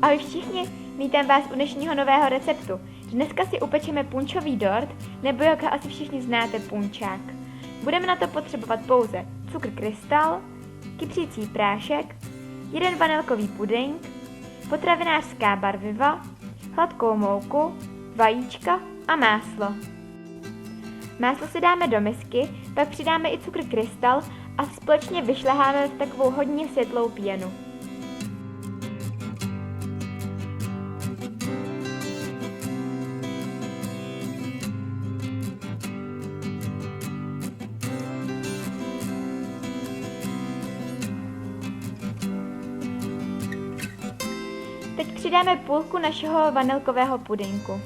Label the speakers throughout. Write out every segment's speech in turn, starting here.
Speaker 1: Ahoj všichni, vítám vás u dnešního nového receptu. Dneska si upečeme punčový dort, nebo jak ho asi všichni znáte, punčák. Budeme na to potřebovat pouze cukr krystal, kypřící prášek, jeden vanilkový puding, potravinářská barviva, hladkou mouku, vajíčka a máslo. Máslo si dáme do misky, pak přidáme i cukr krystal a společně vyšleháme v takovou hodně světlou pěnu. Teď přidáme půlku našeho vanilkového pudinku.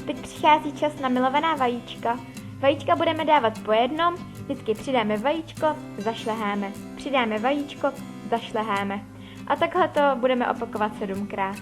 Speaker 1: Teď přichází čas na milovaná vajíčka. Vajíčka budeme dávat po jednom, vždycky přidáme vajíčko, zašleháme, přidáme vajíčko, zašleháme. A takhle to budeme opakovat 7krát.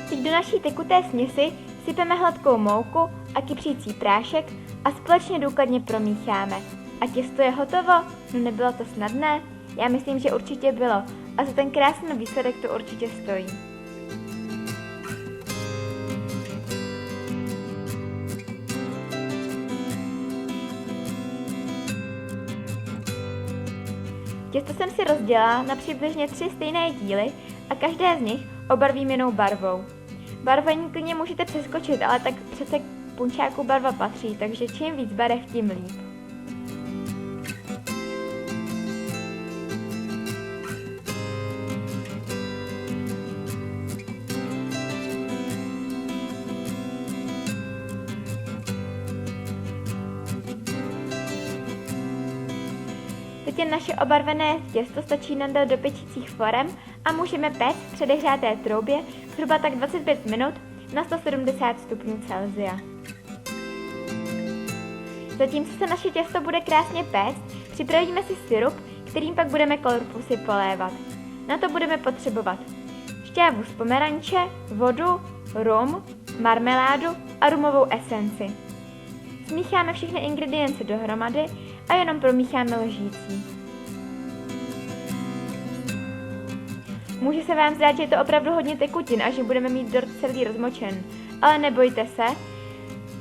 Speaker 1: Teď do naší tekuté směsi sypeme hladkou mouku a kypřící prášek a společně důkladně promícháme. A těsto je hotovo? No nebylo to snadné? Já myslím, že určitě bylo. A za ten krásný výsledek to určitě stojí. Těsto jsem si rozdělila na přibližně 3 stejné díly a každé z nich obarvím jinou barvou. Barvení klidně můžete přeskočit, ale tak přece k punčáku barva patří, takže čím víc barev, tím líp. Teď je naše obarvené těsto stačí nadat do pečících forem a můžeme péct v předehřáté troubě zhruba tak 25 minut na 170 stupňů Celsia. Zatímco se naše těsto bude krásně péct, připravíme si syrup, kterým pak budeme korpusy polévat. Na to budeme potřebovat šťávu z pomeranče, vodu, rum, marmeládu a rumovou esenci. Smícháme všechny ingredience dohromady a jenom promícháme lžící. Může se vám zdát, že je to opravdu hodně tekutin a že budeme mít dort celý rozmočen, ale nebojte se,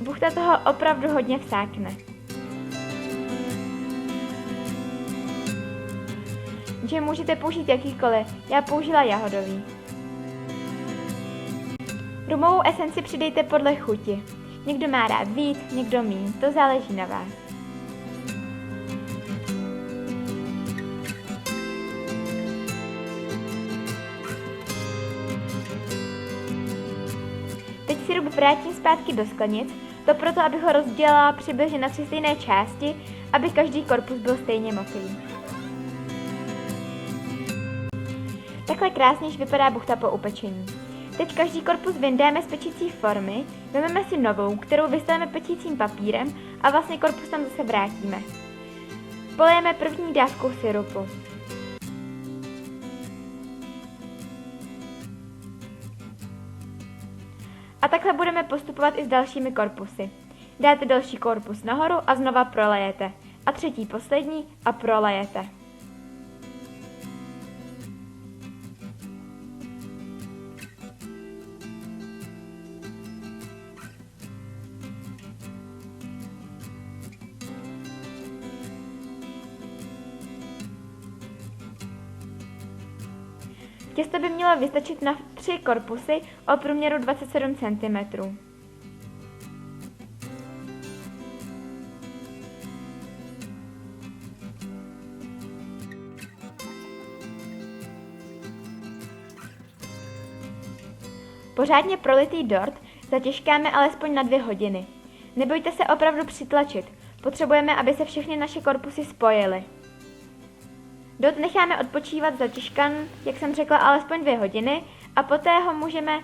Speaker 1: buchta toho opravdu hodně vsákne. Že můžete použít jakýkoliv, já použila jahodový. Rumovou esenci přidejte podle chuti. Někdo má rád víc, někdo míň, to záleží na vás. Teď syrup vrátím zpátky do sklenic, to proto, abych ho rozdělala přibližně na 3 stejné části, aby každý korpus byl stejně mokrý. Takhle krásně vypadá buchta po upečení. Teď každý korpus vyndáme z pečící formy, vezmeme si novou, kterou vystavíme pečícím papírem a vlastně korpus tam zase vrátíme. Polijeme první dávkou syrupu. A takhle budeme postupovat i s dalšími korpusy. Dáte další korpus nahoru a znova prolejete. A třetí, poslední a prolejete. Těsto by mělo vystačit na 3 korpusy o průměru 27 cm. Pořádně prolitý dort zatěžkáme alespoň na 2 hodiny. Nebojte se opravdu přitlačit, potřebujeme, aby se všechny naše korpusy spojily. Dort necháme odpočívat zatěžkan, jak jsem řekla, alespoň 2 hodiny a poté ho můžeme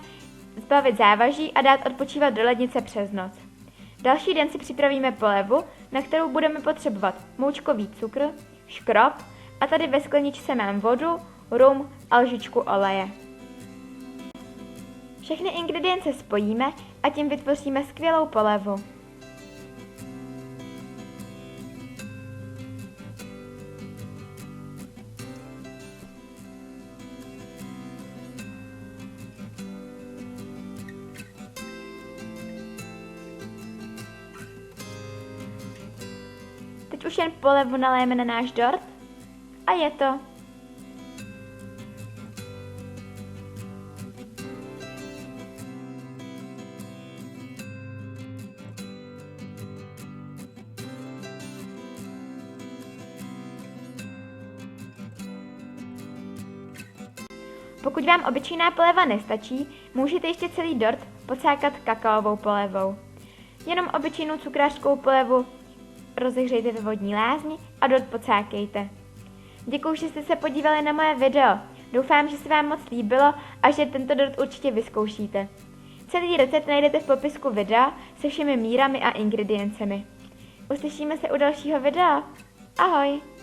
Speaker 1: zbavit závaží a dát odpočívat do lednice přes noc. Další den si připravíme polévu, na kterou budeme potřebovat moučkový cukr, škrob a tady ve skleničce mám vodu, rum a lžičku oleje. Všechny ingredience spojíme a tím vytvoříme skvělou polévu. Teď už jen polévu naléjeme na náš dort a je to. Pokud vám obyčejná poléva nestačí, můžete ještě celý dort pocákat kakaovou polévou. Jenom obyčejnou cukrářskou polévu rozehřejte ve vodní lázni a dort pocákejte. Děkuji, že jste se podívali na moje video. Doufám, že se vám moc líbilo a že tento dort určitě vyzkoušíte. Celý recept najdete v popisku videa se všemi mírami a ingrediencemi. Uslyšíme se u dalšího videa. Ahoj!